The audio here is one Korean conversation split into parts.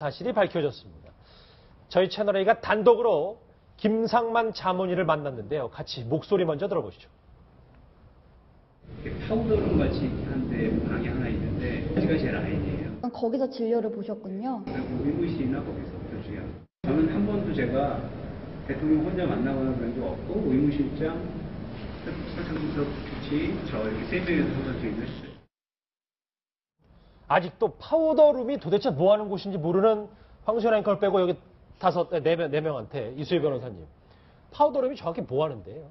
사실이 밝혀졌습니다. 저희 채널A가 단독으로 김상만 자문위를 만났는데요. 같이 목소리 먼저 들어보시죠. 파우더룸 같이 한데 방이 하나 있는데 거기가 제 라인이에요. 거기서 진료를 보셨군요. 의무실이나 거기서부터 주요. 저는 한 번도 제가 대통령 혼자 만나거나 그런 적 없고 의무실장, 서창석 주치, 저 이렇게 세 명에서 서서 저희는 했어요. 아직도 파우더룸이 도대체 뭐 하는 곳인지 모르는 황수연 앵커를 빼고 여기 네 명한테 이수희 변호사님. 파우더룸이 정확히 뭐 하는데요?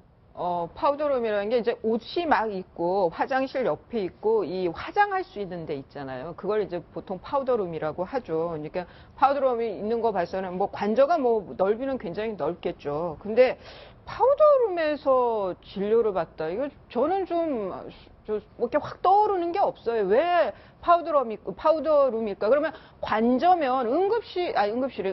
파우더룸이라는 게 이제 옷이 막 있고 화장실 옆에 있고 이 화장할 수 있는 데 있잖아요. 그걸 이제 보통 파우더룸이라고 하죠. 그러니까 파우더룸이 있는 거 봐서는 뭐 관저가 뭐 넓이는 굉장히 넓겠죠. 근데 파우더룸에서 진료를 받다. 이거 저는 좀 이렇게 확 떠오르는 게 없어요. 왜 파우더룸일까? 그러면 관저면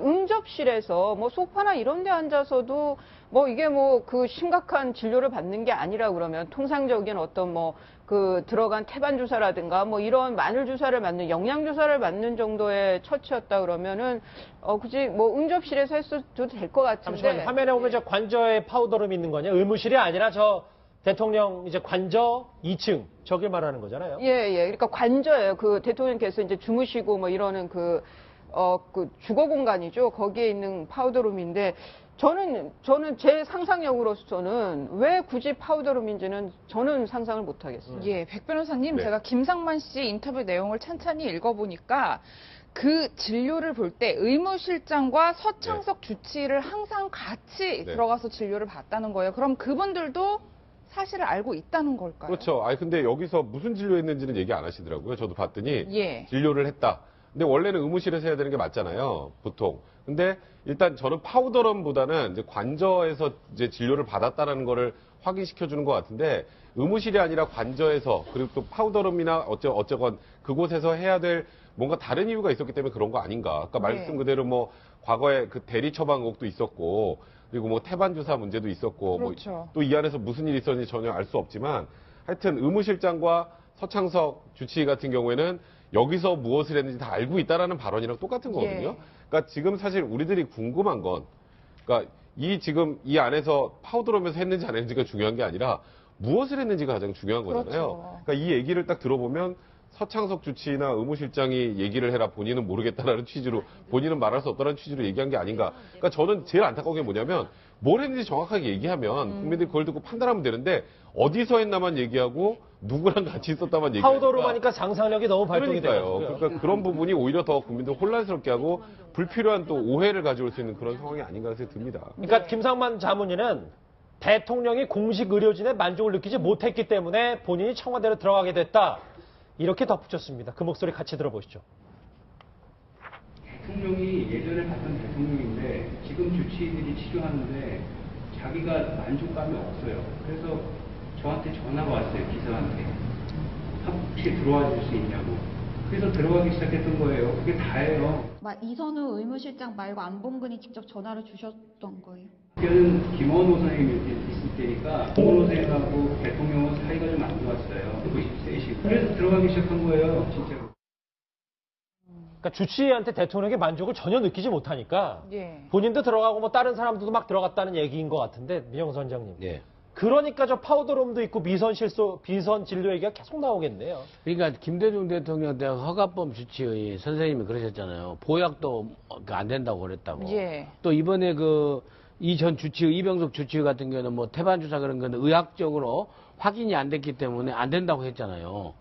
응접실에서 뭐 소파나 이런 데 앉아서도 뭐 이게 뭐 그 심각한 진료를 받는 게 아니라 그러면 통상적인 어떤 뭐 그 들어간 태반 주사라든가 뭐 이런 마늘 주사를 맞는 영양 주사를 맞는 정도의 처치였다 그러면은 굳이 뭐 응접실에서 했어도 될 것 같은데. 잠시만요. 화면에 보면 저 관저에 파우더룸이 있는 거냐? 의무실이 아니라 저 대통령 이제 관저 2층 저길 말하는 거잖아요. 예. 그러니까 관저예요. 그 대통령께서 이제 주무시고 뭐 이러는 그 주거 공간이죠. 거기에 있는 파우더룸인데 저는 제 상상력으로서는 왜 굳이 파우더룸인지는 저는 상상을 못 하겠어요. 예, 백 변호사님, 네. 제가 김상만 씨 인터뷰 내용을 찬찬히 읽어보니까 그 진료를 볼 때 의무실장과 서창석 주치의를 항상 같이 네. 들어가서 진료를 받다는 거예요. 그럼 그분들도 사실을 알고 있다는 걸까요? 그렇죠. 아니 근데 여기서 무슨 진료했는지는 얘기 안 하시더라고요. 저도 봤더니 예. 진료를 했다. 근데 원래는 의무실에서 해야 되는 게 맞잖아요. 보통. 근데 일단 저는 파우더룸보다는 이제 관저에서 이제 진료를 받았다는 거를 확인시켜 주는 것 같은데 의무실이 아니라 관저에서 그리고 또 파우더룸이나 어쩌건 그곳에서 해야 될 뭔가 다른 이유가 있었기 때문에 그런 거 아닌가. 아까 말씀 네. 그대로 뭐 과거에 그 대리 처방 의혹도 있었고 그리고 뭐 태반 주사 문제도 있었고 그렇죠. 뭐 또 이 안에서 무슨 일이 있었는지 전혀 알 수 없지만 하여튼 의무실장과 서창석 주치의 같은 경우에는 여기서 무엇을 했는지 다 알고 있다라는 발언이랑 똑같은 거거든요. 예. 그러니까 지금 사실 우리들이 궁금한 건 그러니까 지금 이 안에서 파우더룸에서 했는지 안 했는지가 중요한 게 아니라 무엇을 했는지가 가장 중요한 거잖아요. 그렇죠. 그러니까 이 얘기를 딱 들어보면 서창석 주치의나 의무실장이 얘기를 해라 본인은 모르겠다라는 취지로 본인은 말할 수 없다는 취지로 얘기한 게 아닌가. 그러니까 저는 제일 안타까운 게 뭐냐면 뭘 했는지 정확하게 얘기하면 국민들이 그걸 듣고 판단하면 되는데 어디서 했나만 얘기하고 누구랑 같이 있었다만 얘기하니까 파우더룸 하니까 상상력이 너무 발동이 그러니까요. 돼요. 그러니까 그런 부분이 오히려 더 국민들 혼란스럽게 하고 불필요한 또 오해를 가져올 수 있는 그런 상황이 아닌가 생각이 듭니다. 그러니까 김상만 자문위는 대통령이 공식 의료진의 만족을 느끼지 못했기 때문에 본인이 청와대로 들어가게 됐다. 이렇게 덧붙였습니다. 그 목소리 같이 들어보시죠. 대통령이 예전에 봤던 대통령인데 지금 주치의들이 치료하는데 자기가 만족감이 없어요. 그래서 저한테 전화가 왔어요. 기사한테. 혹시 들어와 줄 수 있냐고. 그래서 들어가기 시작했던 거예요. 그게 다예요. 이선우 의무실장 말고 안봉근이 직접 전화를 주셨던 거예요. 그때는 김원호 선생님이 있을 때니까 김원호 선생님하고 대통령은 사이가 좀 안 좋았어요. 90세이시고. 그래서 들어가기 시작한 거예요. 진짜로. 그러니까 주치의한테 대통령의 만족을 전혀 느끼지 못하니까 예. 본인도 들어가고 뭐 다른 사람들도 막 들어갔다는 얘기인 것 같은데 민영수 원장님. 예. 그러니까 저 파우더룸도 있고 비선 진료 얘기가 계속 나오겠네요. 그러니까 김대중 대통령 때 허가범 주치의 선생님이 그러셨잖아요. 보약도 안 된다고 그랬다고. 예. 또 이번에 이전 주치의 이병석 주치의 같은 경우는 뭐 태반 주사 그런 거는 의학적으로 확인이 안 됐기 때문에 안 된다고 했잖아요.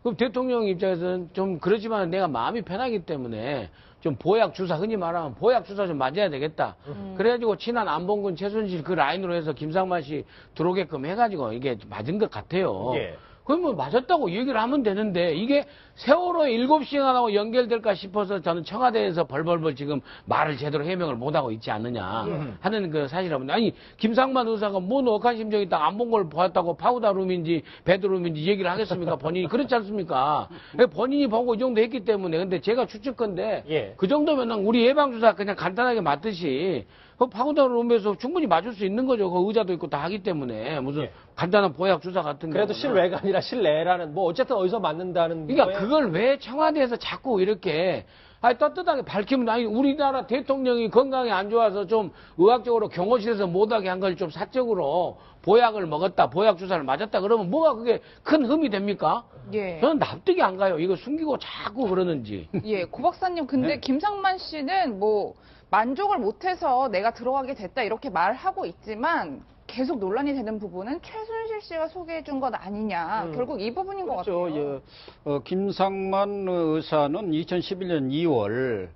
그럼 대통령 입장에서는 좀 그렇지만 내가 마음이 편하기 때문에 좀 보약 주사, 흔히 말하면 보약 주사 좀 맞아야 되겠다. 그래가지고 친한 안봉근, 최순실 그 라인으로 해서 김상만 씨 들어오게끔 해가지고 이게 맞은 것 같아요. 예. 그러면 맞았다고 얘기를 하면 되는데 이게 세월호 7시간하고 연결될까 싶어서 저는 청와대에서 벌벌벌 지금 말을 제대로 해명을 못하고 있지 않느냐 하는 그 사실은 아니 김상만 의사가 뭔 억한 심정이 있다 안 본 걸 보았다고 파우더룸인지 베드룸인지 얘기를 하겠습니까? 본인이 그렇지 않습니까? 본인이 보고 이 정도 했기 때문에 근데 제가 추측건데 예. 그 정도면 우리 예방주사 그냥 간단하게 맞듯이 그 파우더룸에서 충분히 맞을 수 있는 거죠. 그 의자도 있고 다 하기 때문에 무슨 예. 간단한 보약 주사 같은 거. 그래도 실외가 아니라 실내라는 뭐 어쨌든 어디서 맞는다는 그러니까 거에 그걸 왜 청와대에서 자꾸 이렇게 아니, 떳떳하게 밝히면, 아니, 우리나라 대통령이 건강이 안 좋아서 좀 의학적으로 경호실에서 못하게 한 걸 좀 사적으로 보약을 먹었다, 보약 주사를 맞았다, 그러면 뭐가 그게 큰 흠이 됩니까? 예. 저는 납득이 안 가요. 이거 숨기고 자꾸 그러는지. 예, 고 박사님, 근데 네. 김상만 씨는 뭐 만족을 못해서 내가 들어가게 됐다 이렇게 말하고 있지만 계속 논란이 되는 부분은 최순실 씨가 소개해 준 것 아니냐. 결국 이 부분인 것 그렇죠. 같아요. 김상만 의사는 2011년 2월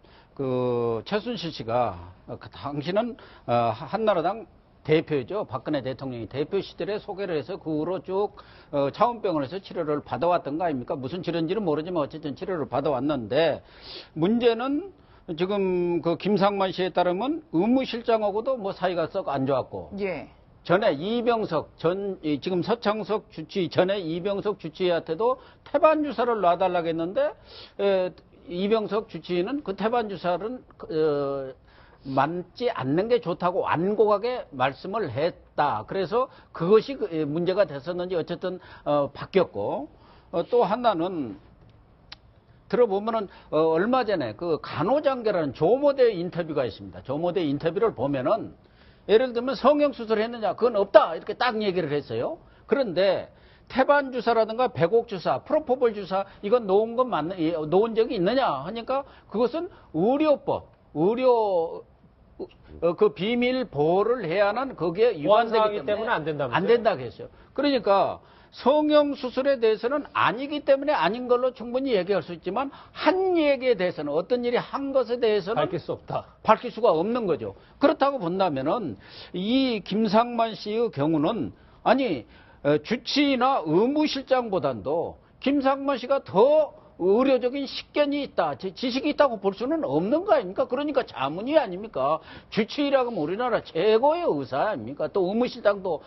최순실 씨가 당시는 한나라당 대표죠. 박근혜 대통령이 대표 시절에 소개를 해서 그 후로 쭉 차원병원에서 치료를 받아왔던 거 아닙니까? 무슨 치료인지는 모르지만 어쨌든 치료를 받아왔는데 문제는 지금 그 김상만 씨에 따르면 의무실장하고도 뭐 사이가 썩 안 좋았고 예. 전에 이병석 지금 서창석 주치 전에 이병석 주치의한테도 태반 주사를 놔달라고 했는데 이병석 주치의는 그 태반 주사는 맞지 않는 게 좋다고 완곡하게 말씀을 했다. 그래서 그것이 문제가 됐었는지 어쨌든 바뀌었고 또 하나는 들어보면은 얼마 전에 그 간호장교라는 조모대 인터뷰가 있습니다. 조모대 인터뷰를 보면은 예를 들면 성형수술 했느냐 그건 없다 이렇게 딱 얘기를 했어요. 그런데 태반 주사라든가 배곡 주사, 프로포폴 주사 이건 놓은 적이 있느냐 하니까 그것은 의료법, 그 비밀 보호를 해야 하는 거기에 위반되기 때문에 안 된다면서요? 안 된다고 했어요. 그러니까 성형수술에 대해서는 아니기 때문에 아닌 걸로 충분히 얘기할 수 있지만 한 얘기에 대해서는 어떤 일이 한 것에 대해서는 밝힐 수 없다. 밝힐 수가 없는 거죠. 그렇다고 본다면은 이 김상만 씨의 경우는 아니 주치의나 의무실장보단도 김상만 씨가 더 의료적인 식견이 있다, 지식이 있다고 볼 수는 없는 거 아닙니까? 그러니까 자문이 아닙니까? 주치의라고 하면 우리나라 최고의 의사 아닙니까? 또 의무실장도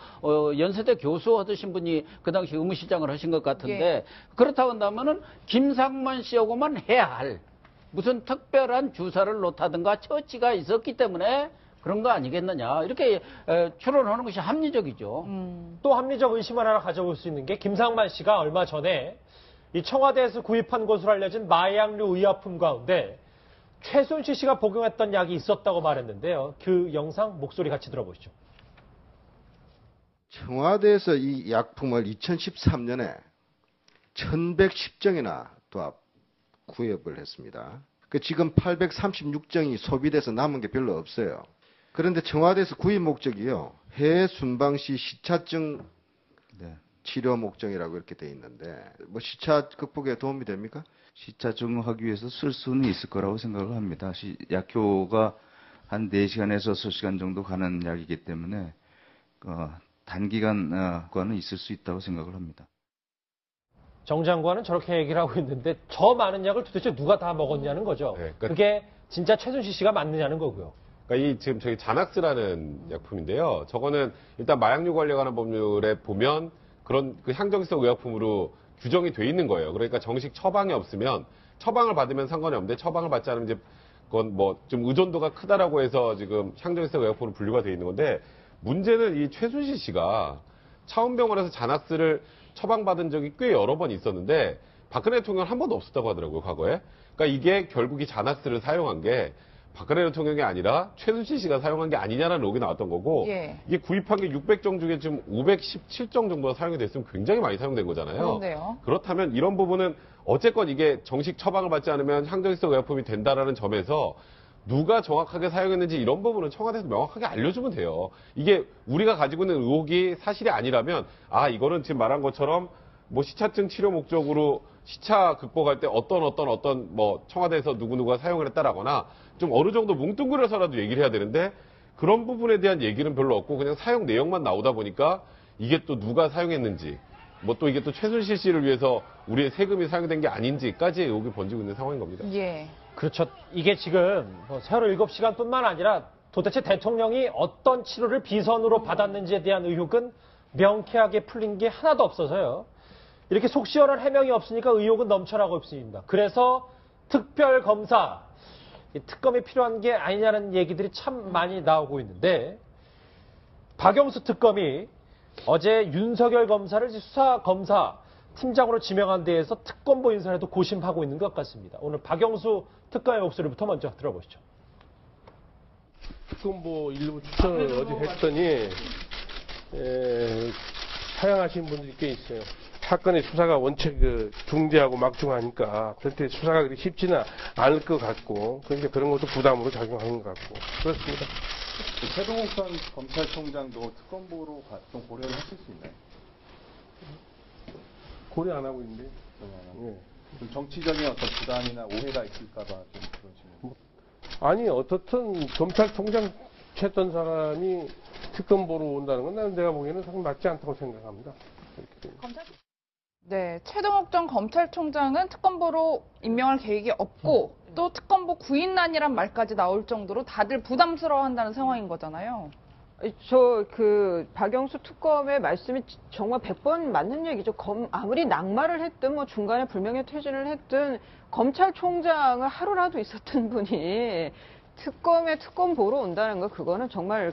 연세대 교수 하시는 분이 그 당시 의무실장을 하신 것 같은데 예. 그렇다고 한다면은 김상만 씨하고만 해야 할 무슨 특별한 주사를 놓다든가 처치가 있었기 때문에 그런 거 아니겠느냐 이렇게 추론하는 것이 합리적이죠. 또 합리적 의심을 하나 가져볼 수 있는 게 김상만 씨가 얼마 전에 이 청와대에서 구입한 것으로 알려진 마약류 의약품 가운데 최순실 씨가 복용했던 약이 있었다고 말했는데요. 그 영상 목소리 같이 들어보시죠. 청와대에서 이 약품을 2013년에 1110정이나 또 구입을 했습니다. 지금 836정이 소비돼서 남은 게 별로 없어요. 그런데 청와대에서 구입 목적이요. 해외 순방시 시차증 치료 목적이라고 이렇게 돼 있는데 뭐 시차 극복에 도움이 됩니까? 시차증하기 위해서 쓸 수는 있을 거라고 생각을 합니다. 약효가 한 4시간에서 6시간 정도 가는 약이기 때문에 단기간과는 있을 수 있다고 생각을 합니다. 정 장관은 저렇게 얘기를 하고 있는데 저 많은 약을 도대체 누가 다 먹었냐는 거죠. 네, 그러니까 그게 진짜 최순실 씨가 맞느냐는 거고요. 그러니까 지금 저희 자낙스라는 약품인데요. 저거는 일단 마약류 관련한 법률에 보면 그런 그 향정성 의약품으로 규정이 돼 있는 거예요. 그러니까 정식 처방이 없으면 처방을 받으면 상관이 없는데 처방을 받지 않으면 이제 그건 뭐 좀 의존도가 크다라고 해서 지금 향정성 의약품으로 분류가 돼 있는 건데 문제는 이 최순실 씨가 차원병원에서 자낙스를 처방받은 적이 꽤 여러 번 있었는데 박근혜 대통령은 한 번도 없었다고 하더라고요, 과거에. 그러니까 이게 결국 이 자낙스를 사용한 게 박근혜 대통령이 아니라 최순실 씨가 사용한 게 아니냐라는 의혹이 나왔던 거고 예. 이게 구입한 게 600정 중에 지금 517정 정도가 사용이 됐으면 굉장히 많이 사용된 거잖아요. 그런데요. 그렇다면 이런 부분은 어쨌건 이게 정식 처방을 받지 않으면 향정성 의약품이 된다라는 점에서 누가 정확하게 사용했는지 이런 부분은 청와대에서 명확하게 알려주면 돼요. 이게 우리가 가지고 있는 의혹이 사실이 아니라면 이거는 지금 말한 것처럼 뭐 시차증 치료 목적으로 시차 극복할 때 어떤 뭐 청와대에서 누구누가 사용을 했다라거나 좀 어느 정도 뭉뚱그려서라도 얘기를 해야 되는데 그런 부분에 대한 얘기는 별로 없고 그냥 사용 내용만 나오다 보니까 이게 또 누가 사용했는지 뭐 또 이게 또 최순실 씨를 위해서 우리의 세금이 사용된 게 아닌지까지 의혹이 번지고 있는 상황인 겁니다. 예. 그렇죠. 이게 지금 세월호 7시간뿐만 아니라 도대체 대통령이 어떤 치료를 비선으로 받았는지에 대한 의혹은 명쾌하게 풀린 게 하나도 없어서요. 이렇게 속 시원한 해명이 없으니까 의혹은 넘쳐나고 있습니다. 그래서 특별검사, 특검이 필요한 게 아니냐는 얘기들이 참 많이 나오고 있는데 박영수 특검이 어제 윤석열 검사를 수사검사 팀장으로 지명한 데에서 특검보 인선에도 고심하고 있는 것 같습니다. 오늘 박영수 특검의 목소리부터 먼저 들어보시죠. 특검보 일부 추천을 어제 했더니 사양하시는 분들이 꽤 있어요. 사건의 수사가 원체 중대하고 막중하니까 그렇게 수사가 그렇게 쉽지는 않을 것 같고 그러니까 그런 것도 부담으로 작용하는 것 같고 그렇습니다. 최동욱 전 검찰총장도 특검보로 좀 고려를 하실 수 있나요? 고려 안 하고 있는데. 좀 정치적인 어떤 부담이나 오해가 있을까봐 좀 그러시는. 아니 어떻든 검찰총장 했던 사람이 특검보로 온다는 건 나는 내가 보기에는 상당히 맞지 않다고 생각합니다. 네, 최동욱 전 검찰총장은 특검보로 임명할 계획이 없고 또 특검보 구인난이란 말까지 나올 정도로 다들 부담스러워한다는 상황인 거잖아요. 박영수 특검의 말씀이 정말 100번 맞는 얘기죠. 아무리 낙마를 했든 뭐 중간에 불명예 퇴진을 했든 검찰총장을 하루라도 있었던 분이 특검에 특검 보러 온다는 거 그거는 정말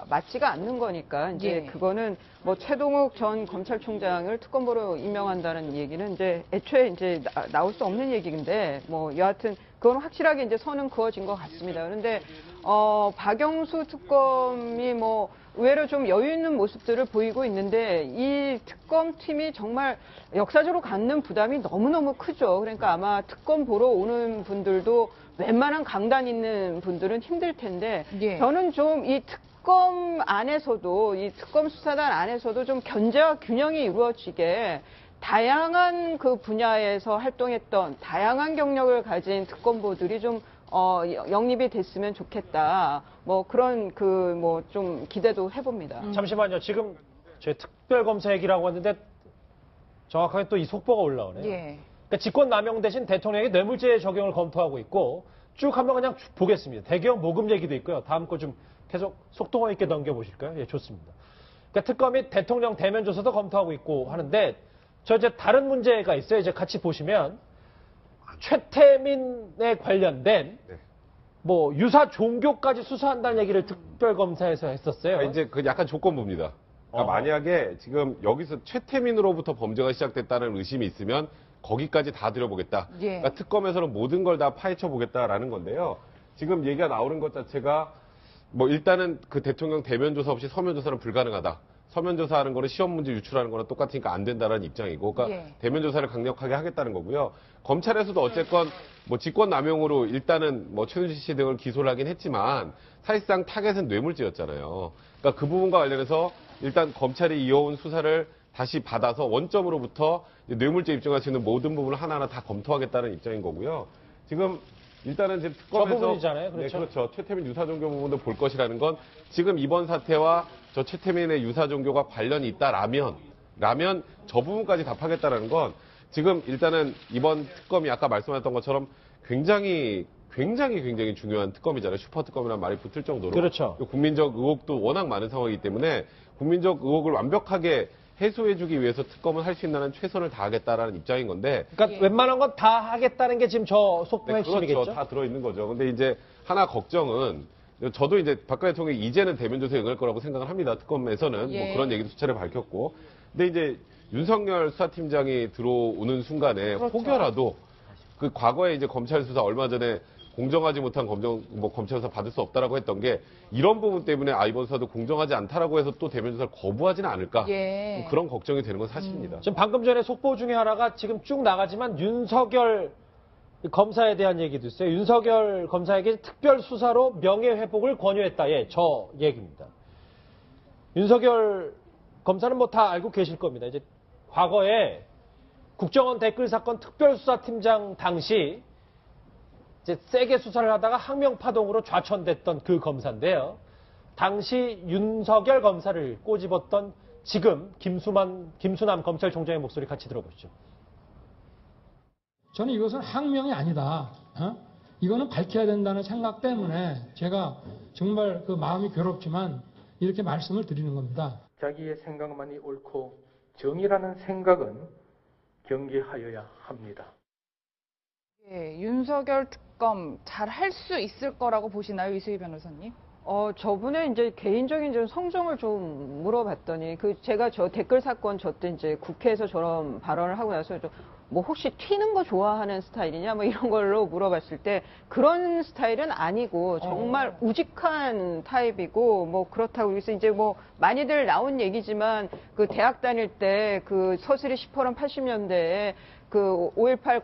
맞지가 않는 거니까 이제 그거는 뭐 최동욱 전 검찰총장을 특검 보러 임명한다는 얘기는 이제 애초에 이제 나올 수 없는 얘기인데 뭐 여하튼 그건 확실하게 이제 선은 그어진 것 같습니다. 그런데 박영수 특검이 뭐 의외로 좀 여유 있는 모습들을 보이고 있는데 이 특검팀이 정말 역사적으로 갖는 부담이 너무너무 크죠. 그러니까 아마 특검 보러 오는 분들도 웬만한 강단 있는 분들은 힘들 텐데 저는 좀 이 특검 안에서도 이 특검 수사단 안에서도 좀 견제와 균형이 이루어지게 다양한 그 분야에서 활동했던 다양한 경력을 가진 특검보들이 좀 영입이 됐으면 좋겠다. 뭐 그런 뭐 좀 기대도 해봅니다. 잠시만요. 지금 저희 특별검사 얘기라고 했는데 정확하게 또 이 속보가 올라오네요. 그러니까 직권남용 대신 대통령이 뇌물죄 적용을 검토하고 있고 쭉 한번 그냥 보겠습니다. 대기업 모금 얘기도 있고요. 다음 거 좀 계속 속도감 있게 넘겨보실까요? 예, 좋습니다. 그러니까 특검이 대통령 대면 조사도 검토하고 있고 하는데 저 이제 다른 문제가 있어요. 이제 같이 보시면 최태민에 관련된 뭐 유사 종교까지 수사한다는 얘기를 특별검사에서 했었어요. 이제 그 약간 조건부입니다. 그러니까 만약에 지금 여기서 최태민으로부터 범죄가 시작됐다는 의심이 있으면 거기까지 다 들여보겠다. 그러니까 특검에서는 모든 걸 다 파헤쳐 보겠다라는 건데요. 지금 얘기가 나오는 것 자체가 뭐 일단은 그 대통령 대면 조사 없이 서면 조사는 불가능하다. 서면 조사하는 거는 시험 문제 유출하는 거랑 똑같으니까 안 된다라는 입장이고, 그러니까 대면 조사를 강력하게 하겠다는 거고요. 검찰에서도 어쨌건 뭐 직권남용으로 일단은 뭐 최순실 씨 등을 기소를 하긴 했지만 사실상 타겟은 뇌물죄였잖아요. 그러니까 그 부분과 관련해서 일단 검찰이 이어온 수사를 다시 받아서 원점으로부터 뇌물죄 입증할 수 있는 모든 부분을 하나하나 다 검토하겠다는 입장인 거고요. 지금 일단은 지금 특검에서 부분이잖아요. 그렇죠. 네, 그렇죠. 최태민 유사종교 부분도 볼 것이라는 건 지금 이번 사태와 저 최태민의 유사종교가 관련이 있다라면 저 부분까지 답하겠다라는 건 지금 일단은 이번 특검이 아까 말씀하셨던 것처럼 굉장히 중요한 특검이잖아요. 슈퍼특검이라는 말이 붙을 정도로. 그렇죠. 국민적 의혹도 워낙 많은 상황이기 때문에 국민적 의혹을 완벽하게 해소해주기 위해서 특검을 할 수 있는 최선을 다하겠다라는 입장인 건데. 그러니까 웬만한 건 다 하겠다는 게 지금 저 속보 핵심이겠죠. 그렇죠. 다 들어있는 거죠. 근데 이제 하나 걱정은 저도 이제 박근혜 대통령이 이제는 대면 조사에 응할 거라고 생각을 합니다. 특검에서는 뭐 그런 얘기도 수차례 밝혔고. 근데 이제 윤석열 수사팀장이 들어오는 순간에 혹여라도 그 과거에 이제 검찰 수사 얼마 전에 공정하지 못한 검찰 수사 받을 수 없다라고 했던 게 이런 부분 때문에 이번 수사도 공정하지 않다라고 해서 또 대면 조사를 거부하지는 않을까 그런 걱정이 되는 건 사실입니다. 지금 방금 전에 속보 중에 하나가 지금 쭉 나가지만 윤석열 검사에 대한 얘기도 있어요. 윤석열 검사에게 특별 수사로 명예회복을 권유했다. 예, 저 얘기입니다. 윤석열 검사는 뭐 다 알고 계실 겁니다. 이제 과거에 국정원 댓글 사건 특별수사팀장 당시 이제 세게 수사를 하다가 항명파동으로 좌천됐던 그 검사인데요. 당시 윤석열 검사를 꼬집었던 지금 김수남 검찰총장의 목소리 같이 들어보시죠. 저는 이것은 항명이 아니다. 이거는 밝혀야 된다는 생각 때문에 제가 정말 그 마음이 괴롭지만 이렇게 말씀을 드리는 겁니다. 자기의 생각만이 옳고 정의라는 생각은 경계하여야 합니다. 윤석열 특검 잘 할 수 있을 거라고 보시나요, 이수희 변호사님? 저분의 이제 개인적인 좀 성정을 좀 물어봤더니, 제가 저 댓글 사건 저 때 이제 국회에서 저런 발언을 하고 나서 뭐 혹시 튀는 거 좋아하는 스타일이냐 뭐 이런 걸로 물어봤을 때 그런 스타일은 아니고 정말 우직한 타입이고 뭐 그렇다고 그래서 이제 뭐 많이들 나온 얘기지만 그 대학 다닐 때 그 서슬이 10호론 80년대에 그 5.18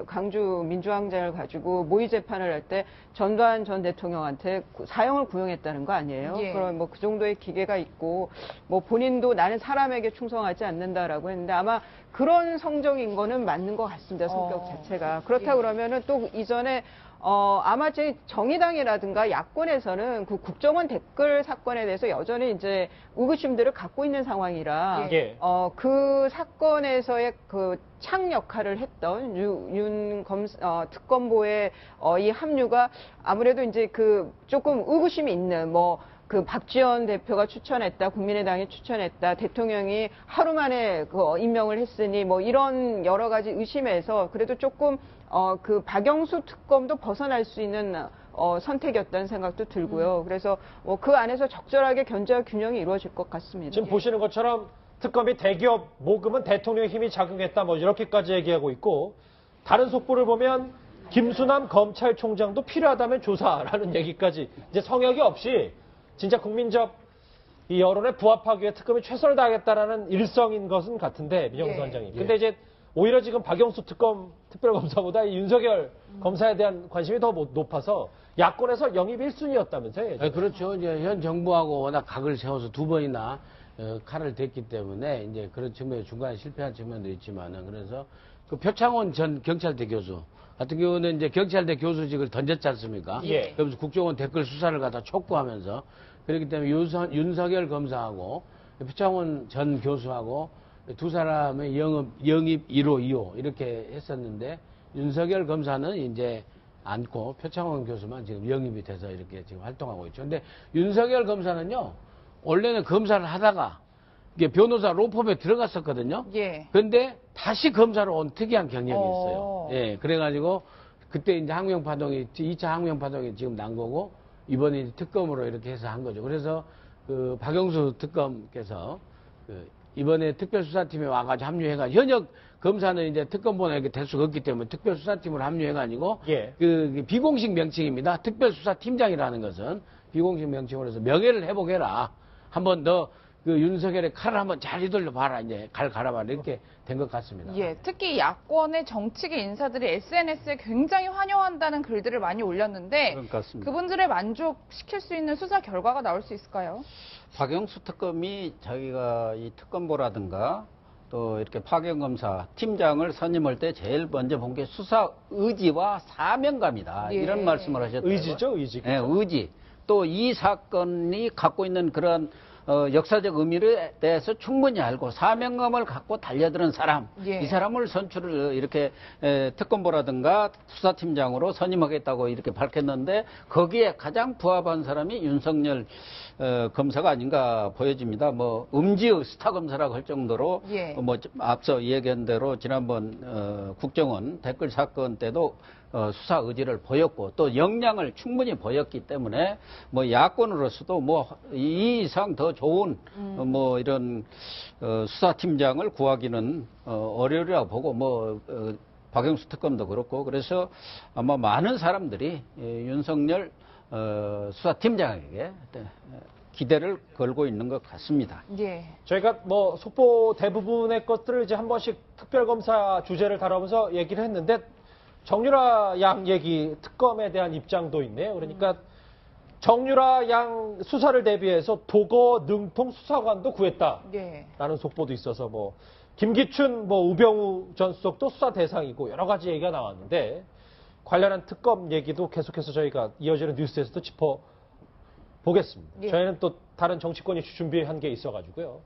광주 민주항쟁을 가지고 모의 재판을 할 때 전두환 전 대통령한테 사형을 구형했다는 거 아니에요? 예. 그럼 뭐 그 정도의 기계가 있고 뭐 본인도 나는 사람에게 충성하지 않는다라고 했는데 아마 그런 성정인 거는 맞는 것 같습니다. 성격 자체가. 그렇다 그러면은 또 이전에 아마 제 정의당이라든가 야권에서는 그 국정원 댓글 사건에 대해서 여전히 이제 의구심들을 갖고 있는 상황이라, 예. 그 사건에서의 그 창 역할을 했던 특검보의 이 합류가 아무래도 이제 그 조금 의구심이 있는 그 박지원 대표가 추천했다, 국민의당이 추천했다, 대통령이 하루 만에 임명을 했으니 뭐 이런 여러 가지 의심에서 그래도 조금 그 박영수 특검도 벗어날 수 있는 선택이었다는 생각도 들고요. 그래서 그 안에서 적절하게 견제와 균형이 이루어질 것 같습니다. 지금 보시는 것처럼 특검이 대기업 모금은 대통령의 힘이 작용했다 뭐 이렇게까지 얘기하고 있고, 다른 속보를 보면 김수남 검찰총장도 필요하다면 조사라는 얘기까지, 이제 성역이 없이 진짜 국민적 이 여론에 부합하기 위해 특검이 최선을 다하겠다라는 일성인 것은 같은데, 민영수 원장님. 근데 이제 오히려 지금 박영수 특별검사보다 이 윤석열 검사에 대한 관심이 더 높아서 야권에서 영입 1순위였다면서요? 그렇죠. 이제 현 정부하고 워낙 각을 세워서 두 번이나 칼을 댔기 때문에 이제 그런 측면에 중간에 실패한 측면도 있지만은, 그래서 그 표창원 전 경찰대 교수 같은 경우는 이제 경찰대 교수직을 던졌지 않습니까? 예. 그러면서 국정원 댓글 수사를 갖다 촉구하면서, 그렇기 때문에 윤석열 검사하고 표창원 전 교수하고 두 사람의 영입 1호, 2호 이렇게 했었는데, 윤석열 검사는 이제 않고 표창원 교수만 지금 영입이 돼서 이렇게 지금 활동하고 있죠. 근데 윤석열 검사는요, 원래는 검사를 하다가 이게 변호사 로펌에 들어갔었거든요. 예. 근데 다시 검사로 온 특이한 경력이 있어요. 예, 그래가지고 그때 이제 항명파동이 2차 항명파동이 지금 난 거고, 이번에 이제 특검으로 이렇게 해서 한 거죠. 그래서 그 박영수 특검께서 이번에 특별수사팀에 와가지고 합류해가지고, 현역 검사는 이제 특검보다 이렇게 될 수가 없기 때문에 특별수사팀으로 합류해가지고, 예. 그 비공식 명칭입니다. 특별수사팀장이라는 것은 비공식 명칭으로 해서 명예를 회복해라. 한번 더 그 윤석열의 칼을 한번 잘 휘둘러 봐라. 이제 갈아봐라. 이렇게 된 것 같습니다. 예, 특히 야권의 정치계 인사들이 SNS에 굉장히 환영한다는 글들을 많이 올렸는데, 그런 것 같습니다. 그분들의 만족시킬 수 있는 수사 결과가 나올 수 있을까요? 박영수 특검이 자기가 이 특검보라든가 또 이렇게 파견검사 팀장을 선임할 때 제일 먼저 본 게 수사 의지와 사명감이다. 예. 이런 말씀을 하셨더라고요. 의지죠, 의지. 네, 의지. 또 이 사건이 갖고 있는 그런 역사적 의미에 대해서 충분히 알고 사명감을 갖고 달려드는 사람, 예. 이 사람을 선출을 이렇게 특검보라든가 수사팀장으로 선임하겠다고 이렇게 밝혔는데, 거기에 가장 부합한 사람이 윤석열 검사가 아닌가 보여집니다. 뭐 음지의 스타 검사라고 할 정도로, 예. 뭐 앞서 얘기한 대로 지난번 국정원 댓글 사건 때도 수사 의지를 보였고 또 역량을 충분히 보였기 때문에 뭐 야권으로서도 뭐 이 이상 더 좋은 뭐 이런 수사팀장을 구하기는 어려우리라고 보고, 뭐 박영수 특검도 그렇고, 그래서 아마 많은 사람들이 윤석열 수사팀장에게 기대를 걸고 있는 것 같습니다. 예. 저희가 뭐 속보 대부분의 것들을 이제 한 번씩 특별검사 주제를 다루면서 얘기를 했는데, 정유라 양 얘기, 특검에 대한 입장도 있네요. 그러니까 정유라 양 수사를 대비해서 도거 능통 수사관도 구했다라는 예. 속보도 있어서, 뭐 김기춘, 뭐 우병우 전 수석도 수사 대상이고 여러 가지 얘기가 나왔는데, 관련한 특검 얘기도 계속해서 저희가 이어지는 뉴스에서도 짚어 보겠습니다. 예. 저희는 또 다른 정치권 이슈 준비한 게 있어가지고요.